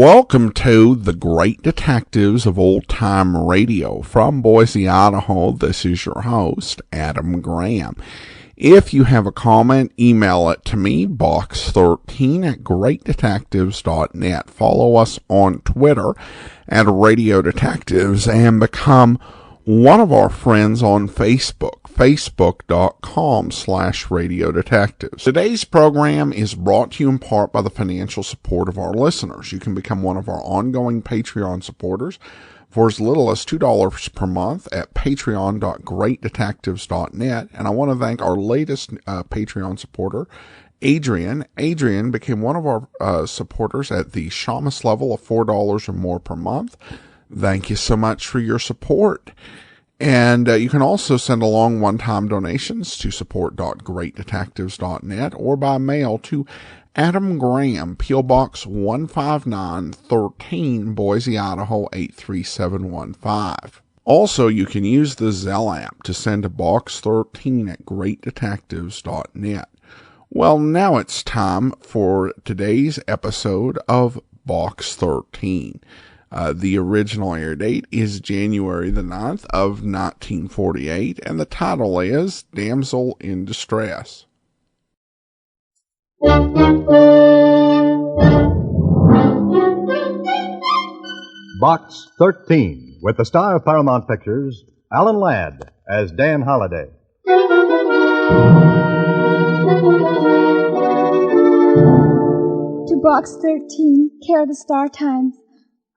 Welcome to the Great Detectives of Old Time Radio. From Boise, Idaho, this is your host, Adam Graham. If you have a comment, email it to me, box13@greatdetectives.net. Follow us on Twitter at Radio Detectives and become one of our friends on Facebook, facebook.com/Radio Detectives. Today's program is brought to you in part by the financial support of our listeners. You can become one of our ongoing Patreon supporters for as little as $2 per month at patreon.greatdetectives.net. And I want to thank our latest Patreon supporter, Adrian. Adrian became one of our supporters at the Shamus level of $4 or more per month. Thank you so much for your support. And you can also send along one-time donations to support.greatdetectives.net or by mail to Adam Graham, P.O. Box 15913, Boise, Idaho 83715. Also, you can use the Zelle app to send to Box 13 at greatdetectives.net. Well, now it's time for today's episode of Box 13. The original air date is January the 9th of 1948, and the title is Damsel in Distress. Box 13, with the star of Paramount Pictures, Alan Ladd, as Dan Holliday. To Box 13, care of the Star Times.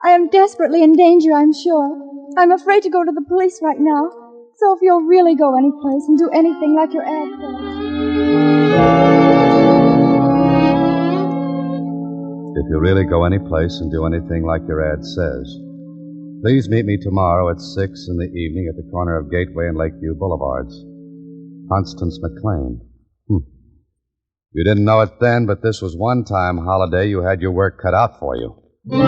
I am desperately in danger, I'm sure. I'm afraid to go to the police right now. So if you'll really go anyplace and do anything like your ad says. If you really go anyplace and do anything like your ad says, please meet me tomorrow at 6 in the evening at the corner of Gateway and Lakeview Boulevards. Constance McLean. You didn't know it then, but this was one time, Holiday, you had your work cut out for you. And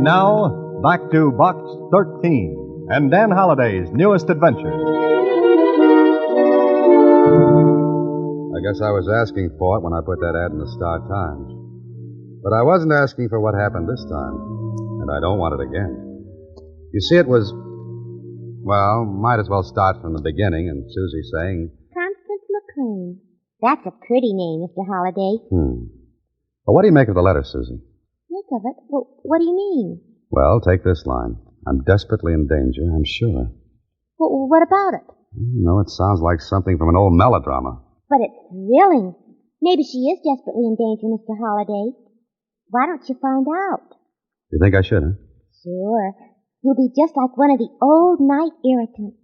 now, back to Box 13 and Dan Holliday's newest adventure. I guess I was asking for it when I put that ad in the Star Times. But I wasn't asking for what happened this time, and I don't want it again. You see, it was... Well, might as well start from the beginning, and Susie saying... Constance McLean. That's a pretty name, Mr. Holliday. Well, what do you make of the letter, Susie? Make of it? Well, what do you mean? Well, take this line. I'm desperately in danger, I'm sure. Well, what about it? No, it sounds like something from an old melodrama. But it's thrilling. Maybe she is desperately in danger, Mr. Holliday. Why don't you find out? You think I should, huh? Sure. You'll be just like one of the old knight irritants.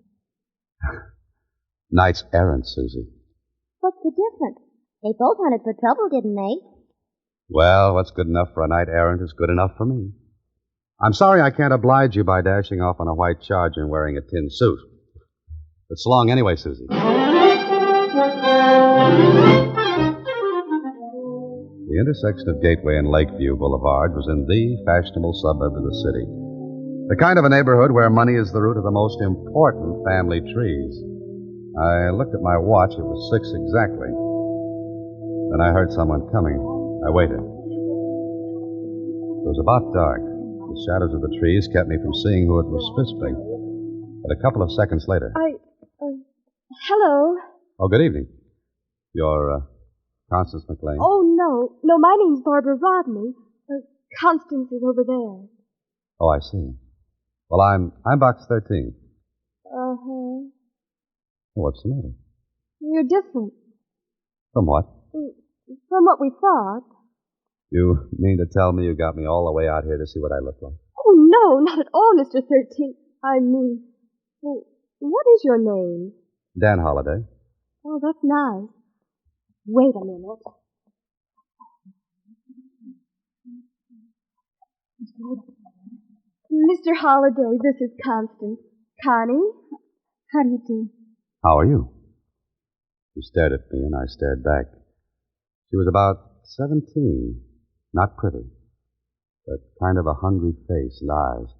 Knights errant, Susie. What's the difference? They both hunted for trouble, didn't they? Well, what's good enough for a knight errant is good enough for me. I'm sorry I can't oblige you by dashing off on a white charger and wearing a tin suit. But so long anyway, Susie. The intersection of Gateway and Lakeview Boulevard was in the fashionable suburb of the city. The kind of a neighborhood where money is the root of the most important family trees. I looked at my watch. It was 6 exactly. Then I heard someone coming. I waited. It was about dark. The shadows of the trees kept me from seeing who it was whispering. But a couple of seconds later... Hello? Oh, good evening. You're, Constance McLean? Oh, no. No, my name's Barbara Rodney. Constance is over there. Oh, I see. Well, I'm Box 13. Uh-huh. What's the matter? You're different. From what? From what we thought. You mean to tell me you got me all the way out here to see what I look like? Oh, no, not at all, Mr. 13. I mean, well, what is your name? Dan Holliday. Oh, that's nice. Wait a minute. Mr. Holliday, this is Constance. Connie, how do you do? How are you? She stared at me, and I stared back. She was about 17. Not pretty, but kind of a hungry face and eyes.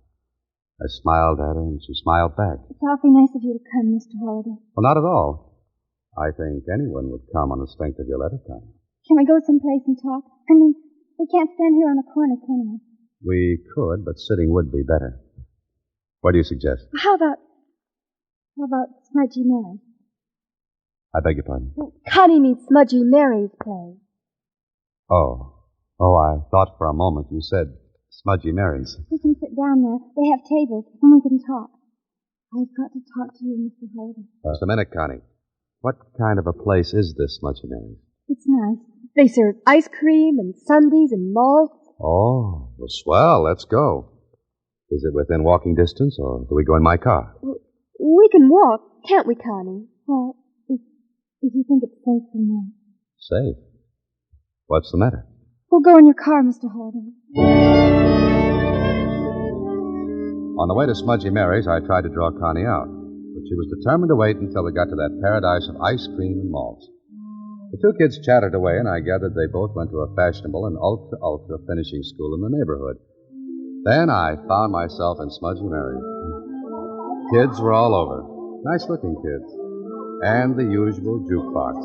I smiled at her, and she smiled back. It's awfully nice of you to come, Mr. Holliday. Well, not at all. I think anyone would come on the strength of your letter, Connie. Can we go someplace and talk? I mean, we can't stand here on the corner, can we? We could, but sitting would be better. What do you suggest? How about Smudgy Mary? I beg your pardon? Well, Connie means Smudgy Mary's play. Oh, I thought for a moment you said Smudgy Mary's. We can sit down there. They have tables, and we can talk. I've got to talk to you, Mr. Holliday. Just a minute, Connie. What kind of a place is this Smudgy Mary's? It's nice. They serve ice cream and sundaes and malts. Oh, well, swell. Let's go. Is it within walking distance, or do we go in my car? We can walk, can't we, Connie? Well, if you think it's safe for me. Safe? What's the matter? We'll go in your car, Mr. Holliday. On the way to Smudgy Mary's, I tried to draw Connie out, but she was determined to wait until we got to that paradise of ice cream and malts. The two kids chattered away, and I gathered they both went to a fashionable and ultra finishing school in the neighborhood. Then I found myself in Smudgy Mary's. Kids were all over. Nice-looking kids. And the usual jukebox.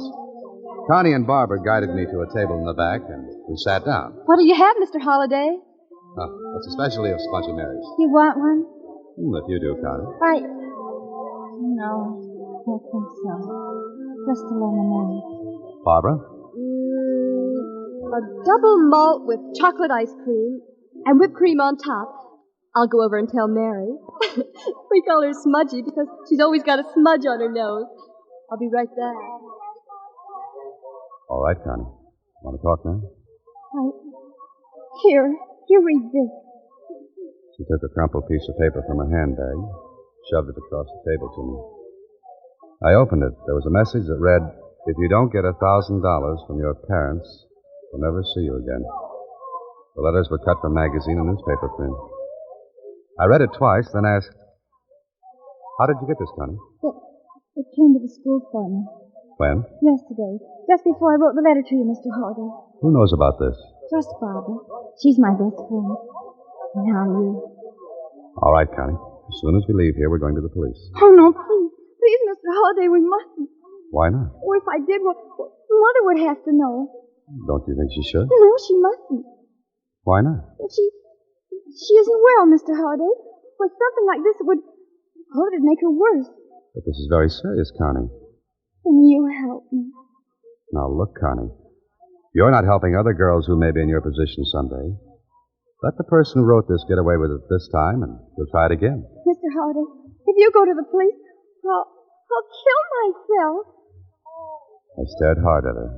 Connie and Barbara guided me to a table in the back, and we sat down. What do you have, Mr. Holliday? What's the specialty of Smudgy Mary's? You want one? If you do, Connie. No, I don't think so. Just a lemonade. Barbara? A double malt with chocolate ice cream and whipped cream on top. I'll go over and tell Mary. We call her Smudgy because she's always got a smudge on her nose. I'll be right back. All right, Connie. Want to talk now? Here, read this. She took a crumpled piece of paper from her handbag, shoved it across the table to me. I opened it. There was a message that read, "If you don't get $1,000 from your parents, we'll never see you again." The letters were cut from magazine and newspaper print. I read it twice, then asked, "How did you get this, Connie?" It came to the school for me. When? Yesterday, just before I wrote the letter to you, Mr. Holliday. Who knows about this? Just Barbara. She's my best friend. Now you. All right, Connie. As soon as we leave here, we're going to the police. Oh, no, please. Please, Mr. Holliday, we mustn't. Why not? Oh, if I did, well, Mother would have to know. Don't you think she should? No, she mustn't. Why not? Well, she isn't well, Mr. Holliday. With something like this, it'd make her worse. But this is very serious, Connie. Can you help me? Now, look, Connie. You're not helping other girls who may be in your position someday. Let the person who wrote this get away with it this time, and you'll try it again. Mr. Holliday, if you go to the police, I'll kill myself. I stared hard at her.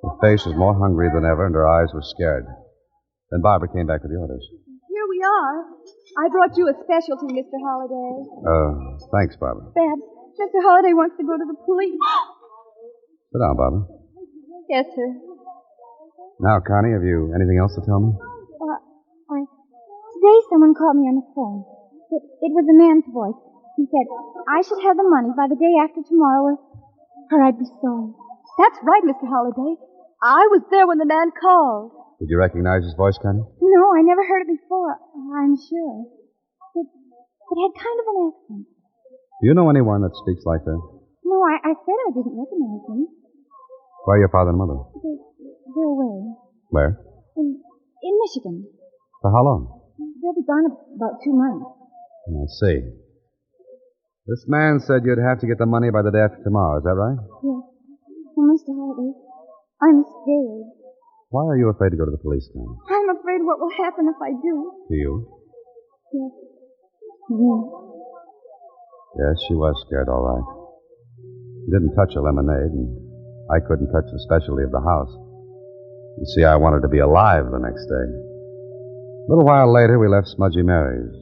Her face was more hungry than ever, and her eyes were scared. Then Barbara came back with the orders. Here we are. I brought you a specialty, Mr. Holliday. Thanks, Barbara. Babs, Mr. Holliday wants to go to the police. Sit down, Barbara. Yes, sir. Now, Connie, have you anything else to tell me? Today someone called me on the phone. It was a man's voice. He said, I should have the money by the day after tomorrow or I'd be sorry. That's right, Mr. Holliday. I was there when the man called. Did you recognize his voice, Connie? No, I never heard it before, I'm sure. It had kind of an accent. Do you know anyone that speaks like that? No, I said I didn't recognize him. Where are your father and mother? They're away. Where? In Michigan. For how long? They'll be gone about 2 months. I see. This man said you'd have to get the money by the day after tomorrow, is that right? Yes. Well, Mr. Holliday, I'm scared. Why are you afraid to go to the police, Connie? I'm afraid what will happen if I do. To you? Yes. Yeah. Yes, she was scared, all right. She didn't touch a lemonade, and I couldn't touch the specialty of the house. You see, I wanted to be alive the next day. A little while later, we left Smudgy Mary's.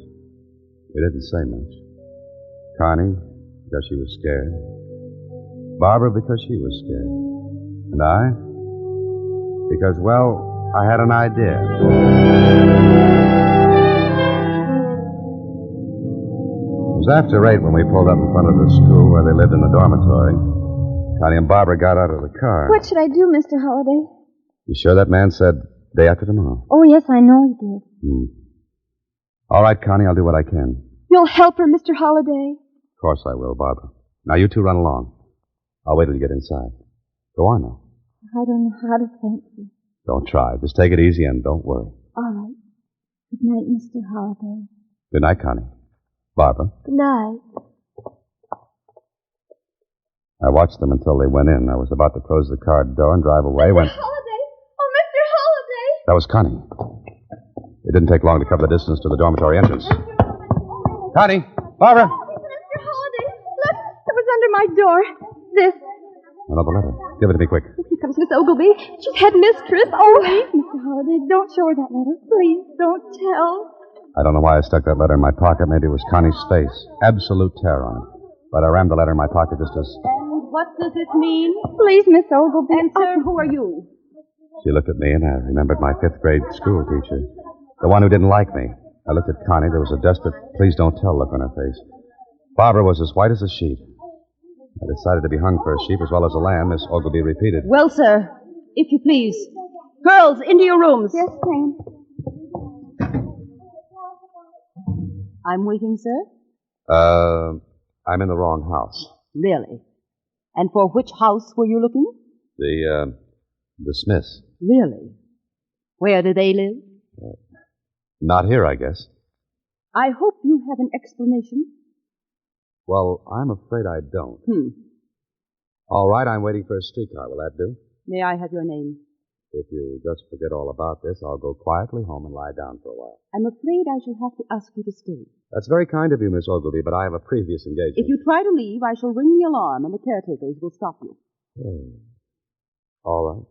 We didn't say much. Connie, because she was scared. Barbara, because she was scared. And I, because, well, I had an idea. It was after 8 when we pulled up in front of the school where they lived in the dormitory. Connie and Barbara got out of the car. What should I do, Mr. Holliday? You sure that man said day after tomorrow? Oh, yes, I know he did. All right, Connie, I'll do what I can. You'll help her, Mr. Holliday? Of course I will, Barbara. Now, you two run along. I'll wait till you get inside. Go on now. I don't know how to thank you. Don't try. Just take it easy and don't worry. All right. Good night, Mr. Holliday. Good night, Connie. Barbara. Good night. I watched them until they went in. I was about to close the car door and drive away when... Holliday! Oh, Mr. Holliday! That was Connie. It didn't take long to cover the distance to the dormitory entrance. Connie! Barbara! Mr. Holliday, look, it was under my door. This. Another letter. Give it to me quick. Here comes Miss Ogilvy. She's headmistress. Oh, Please, Mr. Holliday, don't show her that letter. Please, don't tell. I don't know why I stuck that letter in my pocket. Maybe it was Connie's face. Absolute terror on it. But I rammed the letter in my pocket just as... And what does it mean? Please, Miss Ogilvy. And, sir, who are you? She looked at me, and I remembered my fifth grade school teacher. The one who didn't like me. I looked at Connie. There was a desperate, please don't tell look on her face. Barbara was as white as a sheet. I decided to be hung for a sheep as well as a lamb, Miss Ogilvy repeated. Well, sir, if you please. Girls, into your rooms. Yes, ma'am. I'm waiting, sir. I'm in the wrong house. Really? And for which house were you looking? The Smiths. Really? Where do they live? Not here, I guess. I hope you have an explanation. Well, I'm afraid I don't. All right, I'm waiting for a streetcar. Will that do? May I have your name? If you just forget all about this, I'll go quietly home and lie down for a while. I'm afraid I shall have to ask you to stay. That's very kind of you, Miss Ogilvy, but I have a previous engagement. If you try to leave, I shall ring the alarm and the caretakers will stop you. All right.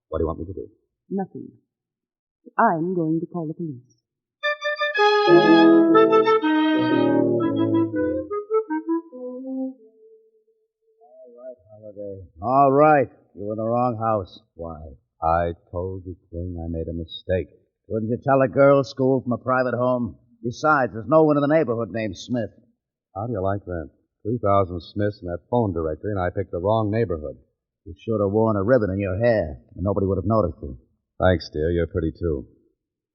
What do you want me to do? Nothing. I'm going to call the police. Holliday. All right. You're in the wrong house. Why? I told you, King, I made a mistake. Wouldn't you tell a girls' school from a private home? Besides, there's no one in the neighborhood named Smith. How do you like that? 3,000 Smiths in that phone directory, and I picked the wrong neighborhood. You should have worn a ribbon in your hair, and nobody would have noticed you. Thanks, dear. You're pretty, too.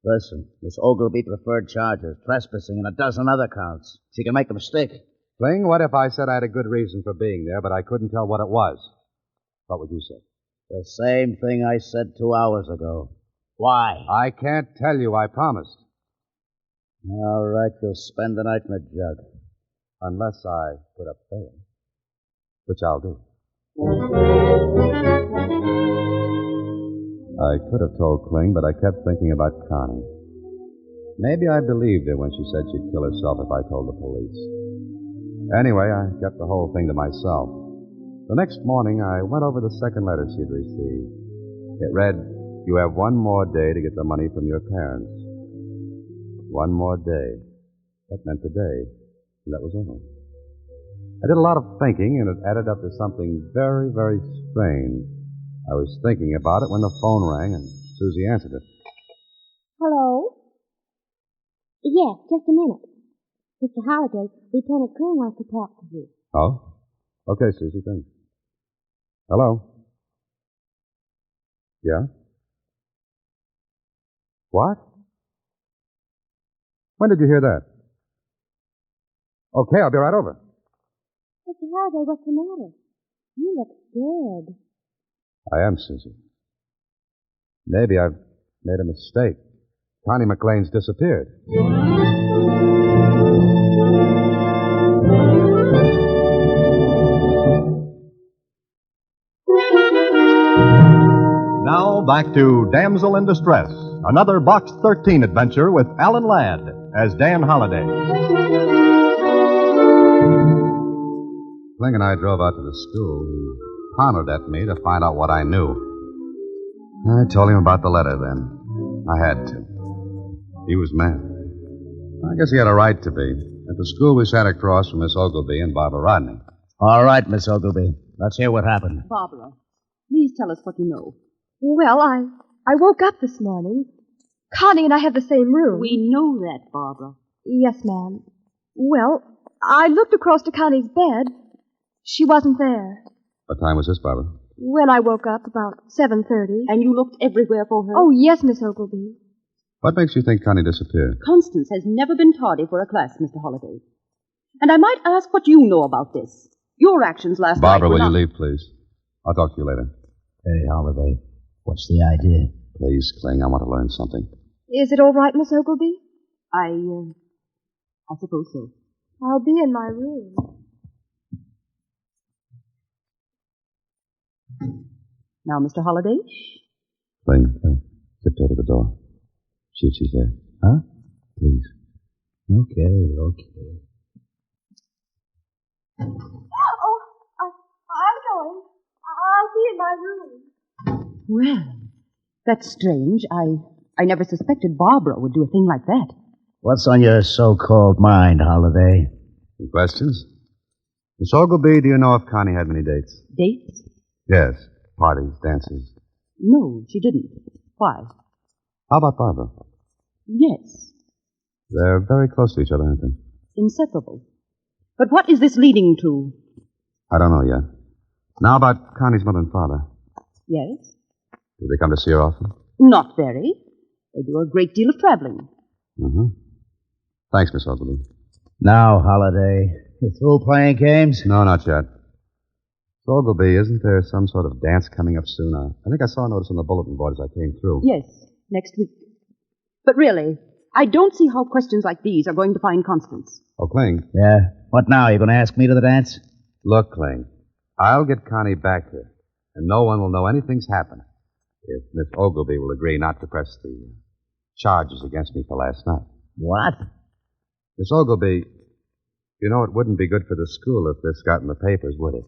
Listen, Miss Ogilvy preferred charges, trespassing, and a dozen other counts. She can make them stick. Kling, what if I said I had a good reason for being there, but I couldn't tell what it was? What would you say? The same thing I said 2 hours ago. Why? I can't tell you, I promised. All right, you'll spend the night in a jug. Unless I put up bail. Which I'll do. I could have told Kling, but I kept thinking about Connie. Maybe I believed her when she said she'd kill herself if I told the police. Anyway, I kept the whole thing to myself. The next morning, I went over the second letter she'd received. It read, "You have one more day to get the money from your parents." One more day. That meant today. And that was all. I did a lot of thinking, and it added up to something very, very strange. I was thinking about it when the phone rang, and Susie answered it. Hello? Yes, just a minute. Mr. Holliday, Lieutenant Crane wants to talk to you. Oh? Okay, Susie, thanks. Hello? Yeah? What? When did you hear that? Okay, I'll be right over. Mr. Holliday, what's the matter? You look scared. I am, Susie. Maybe I've made a mistake. Connie McLean's disappeared. Now back to Damsel in Distress, another Box 13 adventure with Alan Ladd as Dan Holliday. Kling and I drove out to the school. He pondered at me to find out what I knew. I told him about the letter then. I had to. He was mad. I guess he had a right to be. At the school, we sat across from Miss Ogilvy and Barbara Rodney. All right, Miss Ogilvy. Let's hear what happened. Barbara, please tell us what you know. Well, I woke up this morning. Connie and I have the same room. We know that, Barbara. Yes, ma'am. Well, I looked across to Connie's bed. She wasn't there. What time was this, Barbara? When I woke up, about 7:30. And you looked everywhere for her? Oh, yes, Miss Ogilvy. What makes you think Connie disappeared? Constance has never been tardy for a class, Mr. Holliday. And I might ask what you know about this. Your actions last night Barbara, were will not... you leave, please? I'll talk to you later. Hey, Holiday, what's the idea? Please, Kling, I want to learn something. Is it all right, Miss Ogilvy? I suppose so. I'll be in my room. Now, Mr. Holliday? Kling, tiptoe to the door. See if she's there. Huh? Please. Okay. Oh, I'm going. I'll be in my room. Well, that's strange. I never suspected Barbara would do a thing like that. What's on your so-called mind, Holiday? Any questions? Miss Ogilvy, do you know if Connie had many dates? Dates? Yes. Parties, dances. No, she didn't. Why? How about Barbara? Yes. They're very close to each other, aren't they? Inseparable. But what is this leading to? I don't know yet. Now about Connie's mother and father. Yes? Do they come to see her often? Not very. They do a great deal of traveling. Mm-hmm. Thanks, Miss Ogilvy. Now, Holiday, you through playing games? No, not yet. Miss Ogilvy, isn't there some sort of dance coming up soon? I think I saw a notice on the bulletin board as I came through. Yes, next week. But really, I don't see how questions like these are going to find Constance. Oh, Kling. Yeah? What now? You going to ask me to the dance? Look, Kling, I'll get Connie back here, and no one will know anything's happened if Miss Ogilvy will agree not to press the charges against me for last night. What? Miss Ogilvy, you know it wouldn't be good for the school if this got in the papers, would it?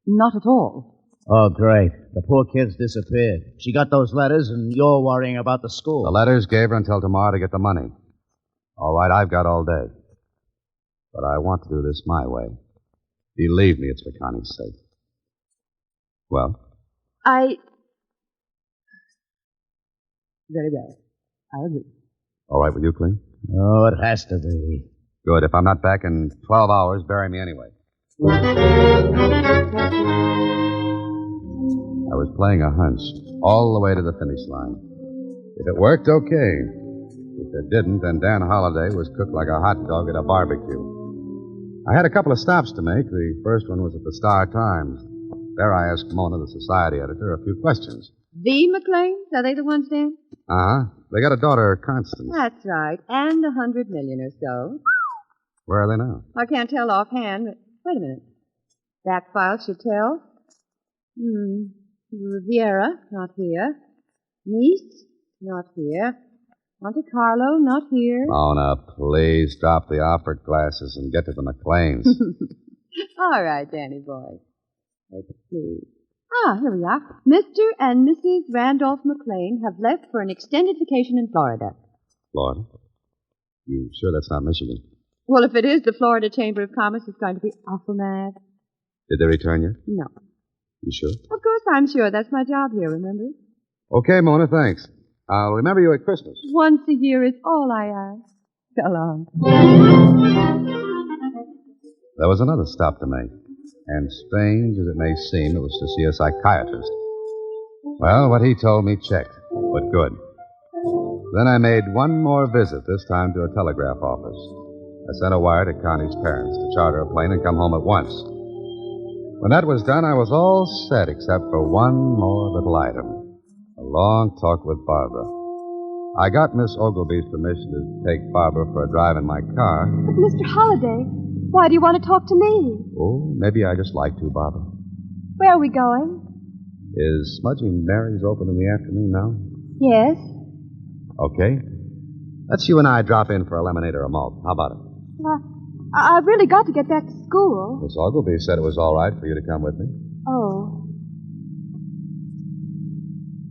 Not at all. Oh, great. The poor kid's disappeared. She got those letters, and you're worrying about the school. The letters gave her until tomorrow to get the money. All right, I've got all day. But I want to do this my way. Believe me, it's for Connie's sake. Well? Very well. I agree. All right with you, Kling? Oh, it has to be. Good. If I'm not back in 12 hours, bury me anyway. I was playing a hunch all the way to the finish line. If it worked, okay. If it didn't, then Dan Holliday was cooked like a hot dog at a barbecue. I had a couple of stops to make. The first one was at the Star-Times. There I asked Mona, the society editor, a few questions. The McLeans? Are they the ones, Dan? Uh-huh. They got a daughter, Constance. That's right. And $100 million or so. Where are they now? I can't tell offhand, but wait a minute. Back file should tell. Riviera, not here. Nice, not here. Monte Carlo, not here. Mona, please drop the opera glasses and get to the McLeans. All right, Danny boy. Let's see. Here we are. Mr. and Mrs. Randolph McLean have left for an extended vacation in Florida. Florida? You sure that's not Michigan? Well, if it is, the Florida Chamber of Commerce is going to be awful mad. Did they return you? No. You sure? Of course I'm sure. That's my job here, remember? Okay, Mona, thanks. I'll remember you at Christmas. Once a year is all I ask. So long. There was another stop to make. And strange as it may seem, it was to see a psychiatrist. Well, what he told me checked, but good. Then I made one more visit, this time to a telegraph office. I sent a wire to Connie's parents to charter a plane and come home at once. When that was done, I was all set except for one more little item. A long talk with Barbara. I got Miss Ogilvy's permission to take Barbara for a drive in my car. But, Mr. Holliday, why do you want to talk to me? Oh, maybe I just like to, Barbara. Where are we going? Is Smudgy Mary's open in the afternoon now? Yes. Okay. Let's you and I drop in for a lemonade or a malt. How about it? I've really got to get back to school. Miss Ogilvy said it was all right for you to come with me. Oh.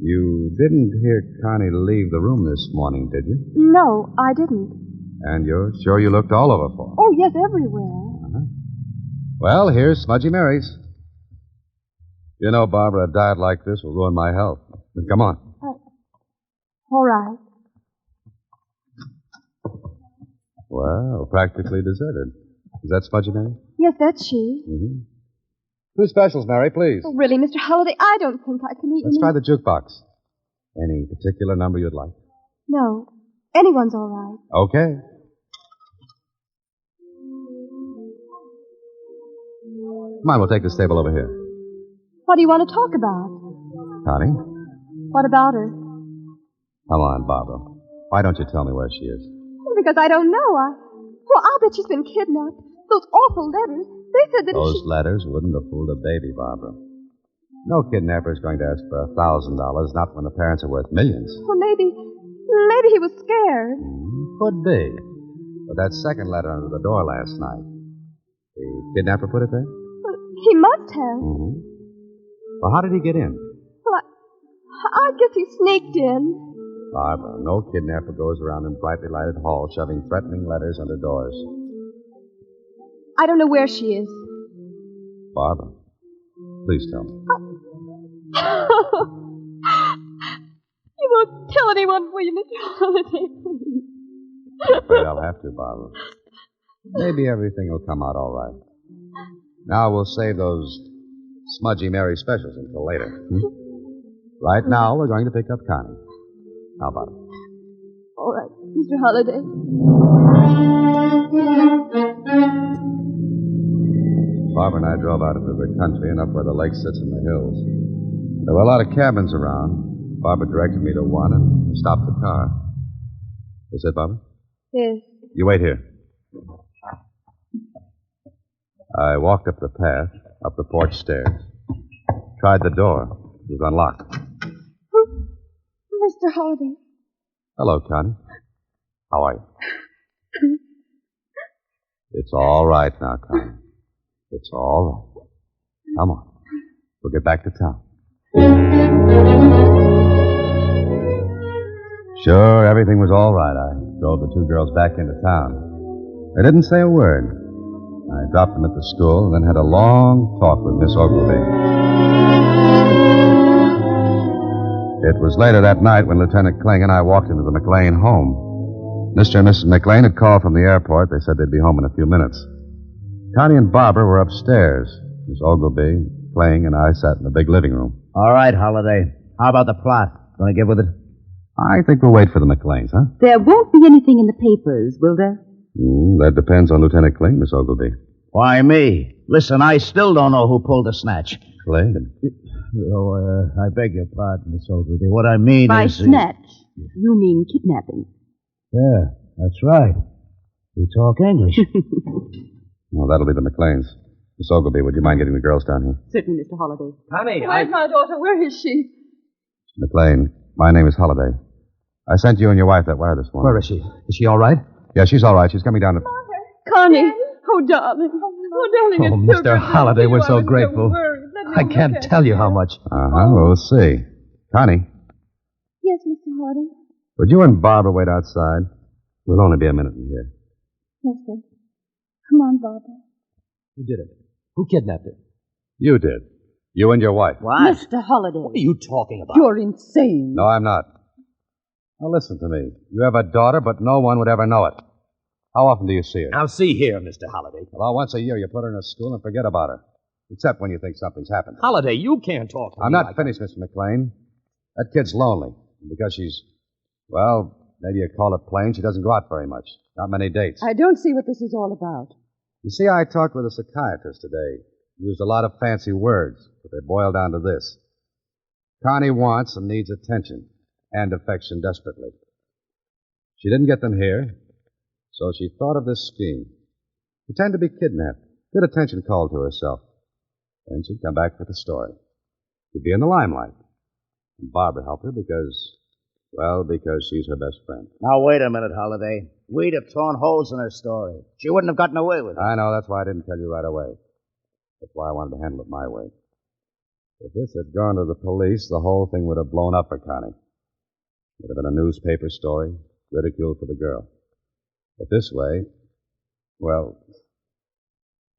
You didn't hear Connie leave the room this morning, did you? No, I didn't. And you're sure you looked all over for her? Oh, yes, everywhere. Uh-huh. Well, here's Smudgy Mary's. You know, Barbara, a diet like this will ruin my health. But come on. All right. Well, practically deserted. Is that Smudgy Mary? Yes, that's she. Mm-hmm. Two specials, Mary, please. Oh, really, Mr. Holliday, I don't think I can eat Let's any... try the jukebox. Any particular number you'd like? No. Anyone's all right. Okay. Come on, we'll take this table over here. What do you want to talk about? Connie? What about her? Come on, Barbara. Why don't you tell me where she is? Because I don't know. I'll bet she's been kidnapped. Those awful letters. They said that Those letters wouldn't have fooled a baby, Barbara. No kidnapper is going to ask for $1,000, not when the parents are worth millions. Well, maybe he was scared. Could be. But that second letter under the door last night, the kidnapper put it there? Well, he must have. Mm-hmm. Well, how did he get in? Well, I guess he sneaked in. Barbara, no kidnapper goes around in brightly lighted halls shoving threatening letters under doors. I don't know where she is. Barbara, please tell me. You won't tell anyone, will you, Mr. Holiday, please? I'm afraid I'll have to, Barbara. Maybe everything will come out all right. Now we'll save those smudgy Mary specials until later. Right now, we're going to pick up Connie. How about it? All right, Mr. Holiday. Barbara and I drove out into the country and up where the lake sits in the hills. There were a lot of cabins around. Barbara directed me to one and stopped the car. Is it, Barbara? Yes. You wait here. I walked up the path, up the porch stairs. Tried the door. It was unlocked. Mr. Holiday. Hello, Connie. How are you? It's all right now, Connie. It's all right. Come on. We'll get back to town. Sure, everything was all right. I drove the two girls back into town. They didn't say a word. I dropped them at the school and then had a long talk with Miss Ogilvy. It was later that night when Lieutenant Kling and I walked into the McLean home. Mr. and Mrs. McLean had called from the airport. They said they'd be home in a few minutes. Connie and Barbara were upstairs. Miss Ogilvy, Kling, and I sat in the big living room. All right, Holiday. How about the plot? Going to get with it? I think we'll wait for the McLeans, huh? There won't be anything in the papers, will there? That depends on Lieutenant Kling, Miss Ogilvy. Why me? Listen, I still don't know who pulled the snatch. Kling? I beg your pardon, Miss Ogilvy. What I mean By is... snatch, you mean kidnapping. Yeah, that's right. You talk English. Well, that'll be the McLeans. Miss Ogilvy, would you mind getting the girls down here? Certainly, Mr. Holiday. Connie, Where's my daughter? Where is she? McLean, my name is Holliday. I sent you and your wife that wire this morning. where is she? Is she all right? Yeah, she's all right. She's coming down to... Connie. Oh, darling. Oh, darling, Oh, it's so Mr. good to Holiday, see we're you. so I was grateful. worried. Let me I look can't at tell you how much. We'll see. Connie, Yes, Mr. Holiday. would you and Barbara wait outside? We'll only be a minute in here. Yes, sir. Come on, Barbara. Who did it? Who kidnapped her? You did. You and your wife. What? Mr. Holiday. What are you talking about? You're insane. No, I'm not. Now, listen to me. You have a daughter, but no one would ever know it. How often do you see her? Now, see here, Mr. Holiday. Well, once a year you put her in a school and forget about her. Except when you think something's happened. Holiday, you can't talk to I'm me not like finished, Mr. McLean. That kid's lonely. And because she's, well, maybe you call it plain, she doesn't go out very much. Not many dates. I don't see what this is all about. You see, I talked with a psychiatrist today. Used a lot of fancy words, but they boil down to this. Connie wants and needs attention and affection desperately. She didn't get them here, so she thought of this scheme. Pretend to be kidnapped. Get attention called to herself. Then she'd come back with the story. She'd be in the limelight. And Barbara helped her because she's her best friend. Now, wait a minute, Holiday. We'd have torn holes in her story. She wouldn't have gotten away with it. I know, that's why I didn't tell you right away. That's why I wanted to handle it my way. If this had gone to the police, the whole thing would have blown up for Connie. It would have been a newspaper story, ridicule for the girl. But this way, well,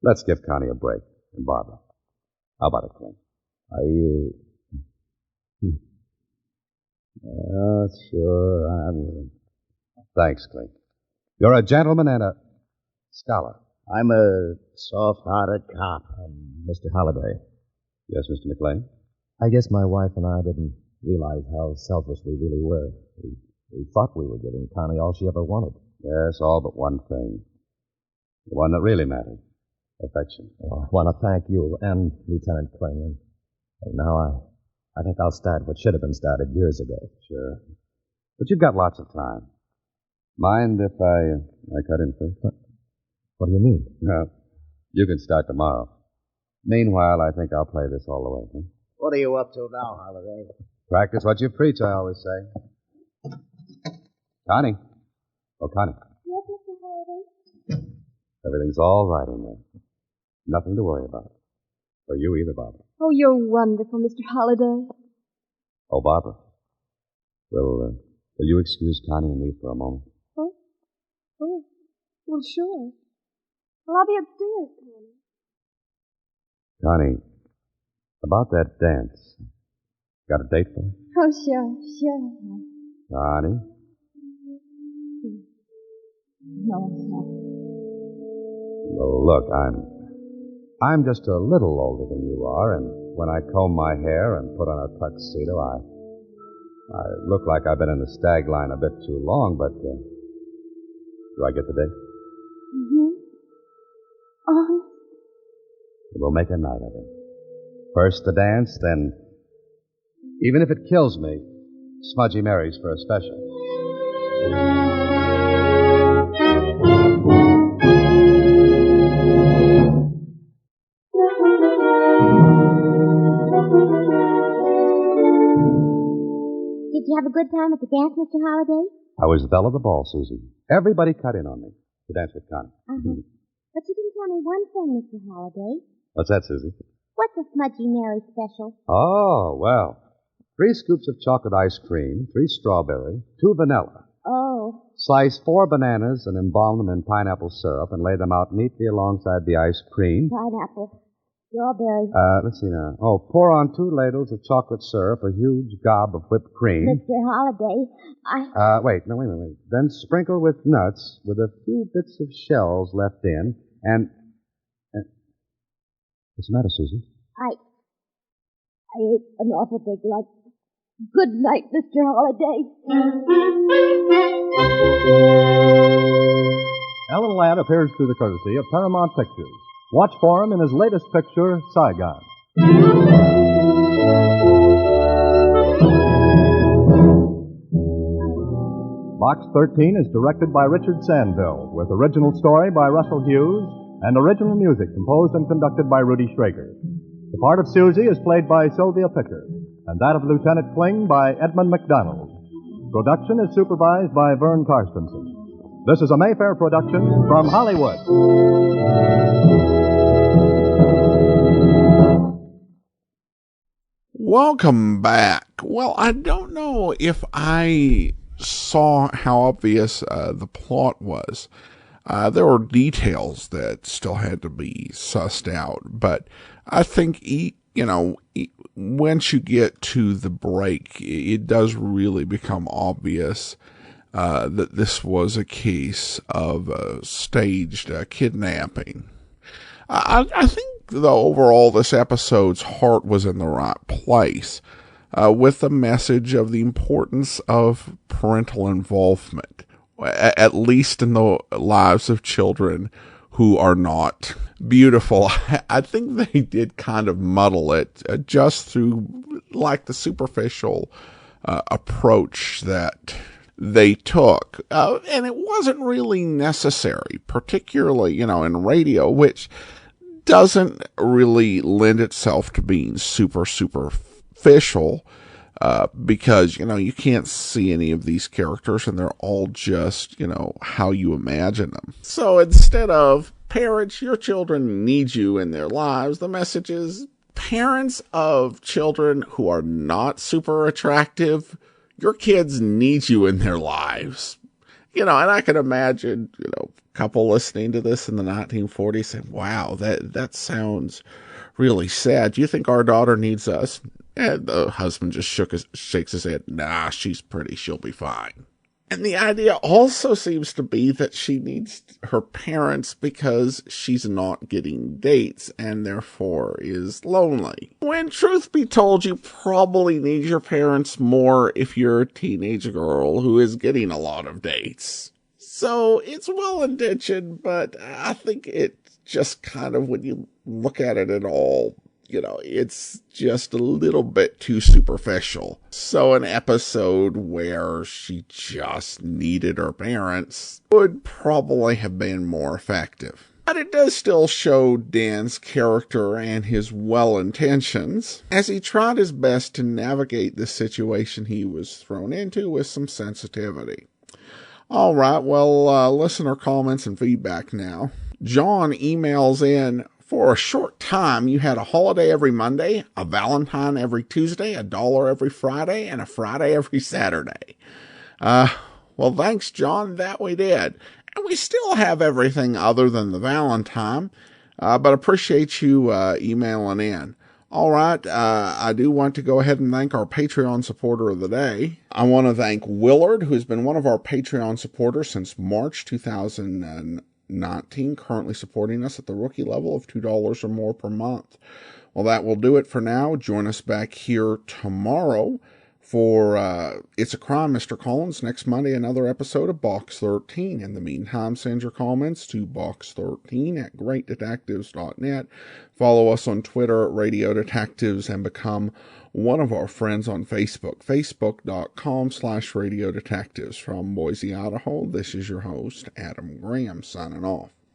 let's give Connie a break. And Barbara. How about it, Clint? Sure, I'm willing. Thanks, Clint. You're a gentleman and a scholar. I'm a soft-hearted cop. Mr. Holliday. Yes, Mr. McLean? I guess my wife and I didn't realize how selfish we really were. We We thought we were giving Connie all she ever wanted. Yes, all but one thing. The one that really mattered. Affection. Oh, I want to thank you and Lieutenant Kling. And now I think I'll start what should have been started years ago. Sure. But you've got lots of time. Mind if I cut in first? What do you mean? No. You can start tomorrow. Meanwhile, I think I'll play this all the way. Huh? What are you up to now, Holiday? Practice what you preach, I always say. Connie. Oh, Connie. Yes, Mr. Holiday? Everything's all right in there. Nothing to worry about. For you either, Barbara. Oh, you're wonderful, Mr. Holiday. Oh, Barbara. Will you excuse Connie and me for a moment? Oh, well, sure. Well, I'll be upstairs, Connie. Connie, about that dance. Got a date for me? Oh, sure. Connie? No, sir. Well, look, I'm just a little older than you are, and when I comb my hair and put on a tuxedo, I look like I've been in the stag line a bit too long, but do I get the date? Mm-hmm. Oh. We'll make a night of it. First the dance, then, even if it kills me, Smudgy Mary's for a special. Did you have a good time at the dance, Mr. Holiday? I was the belle of the ball, Susie. Everybody cut in on me to dance with Connie. Uh-huh. But you didn't tell me one thing, Mr. Holiday. What's that, Susie? What's a Smudgy Mary special? Oh, well, 3 scoops of chocolate ice cream, 3 strawberry, 2 vanilla. Oh. Slice 4 bananas and embalm them in pineapple syrup and lay them out neatly alongside the ice cream. Pineapple. Strawberry. Let's see now. Oh, pour on 2 ladles of chocolate syrup, a huge gob of whipped cream. Mr. Holiday, Wait. Then sprinkle with nuts with a few bits of shells left in and what's the matter, Susie? I ate an awful big lunch. Good night, Mr. Holiday. Alan Ladd appears through the courtesy of Paramount Pictures. Watch for him in his latest picture, Saigon. Box 13 is directed by Richard Sandville, with original story by Russell Hughes and original music composed and conducted by Rudy Schrager. The part of Susie is played by Sylvia Picker, and that of Lieutenant Kling by Edmund McDonald. Production is supervised by Vern Karstensen. This is a Mayfair production from Hollywood. Welcome back. Well, I don't know if I saw how obvious the plot was. There were details that still had to be sussed out, but I think, once you get to the break, it does really become obvious that this was a case of staged kidnapping. I think, though, overall, this episode's heart was in the right place, with the message of the importance of parental involvement, at least in the lives of children who are not beautiful. I think they did kind of muddle it just through, like, the superficial approach that they took. And it wasn't really necessary, particularly, in radio, which doesn't really lend itself to being superficial, because, you can't see any of these characters and they're all just, how you imagine them. So instead of, parents, your children need you in their lives, the message is, parents of children who are not super attractive, your kids need you in their lives. And I can imagine, a couple listening to this in the 1940s saying, wow, that sounds really sad. Do you think our daughter needs us? And the husband just shakes his head. Nah, she's pretty. She'll be fine. And the idea also seems to be that she needs her parents because she's not getting dates and therefore is lonely. When truth be told, you probably need your parents more if you're a teenage girl who is getting a lot of dates. So it's well-intentioned, but I think it just kind of, when you look at it at all, it's just a little bit too superficial. So an episode where she just needed her parents would probably have been more effective. But it does still show Dan's character and his well-intentions as he tried his best to navigate the situation he was thrown into with some sensitivity. All right, well, listener comments and feedback now. John emails in, for a short time, you had a holiday every Monday, a Valentine every Tuesday, $1 every Friday, and a Friday every Saturday. Well, thanks, John. That we did. And we still have everything other than the Valentine, but appreciate you emailing in. All right, I do want to go ahead and thank our Patreon supporter of the day. I want to thank Willard, who's been one of our Patreon supporters since March 2019, currently supporting us at the rookie level of $2 or more per month. Well, that will do it for now. Join us back here tomorrow for It's a Crime, Mr. Collins. Next Monday, another episode of Box 13. In the meantime, send your comments to box13@greatdetectives.net. Follow us on Twitter at Radio Detectives and become one of our friends on Facebook, facebook.com/Radio Detectives. From Boise, Idaho, this is your host, Adam Graham, signing off.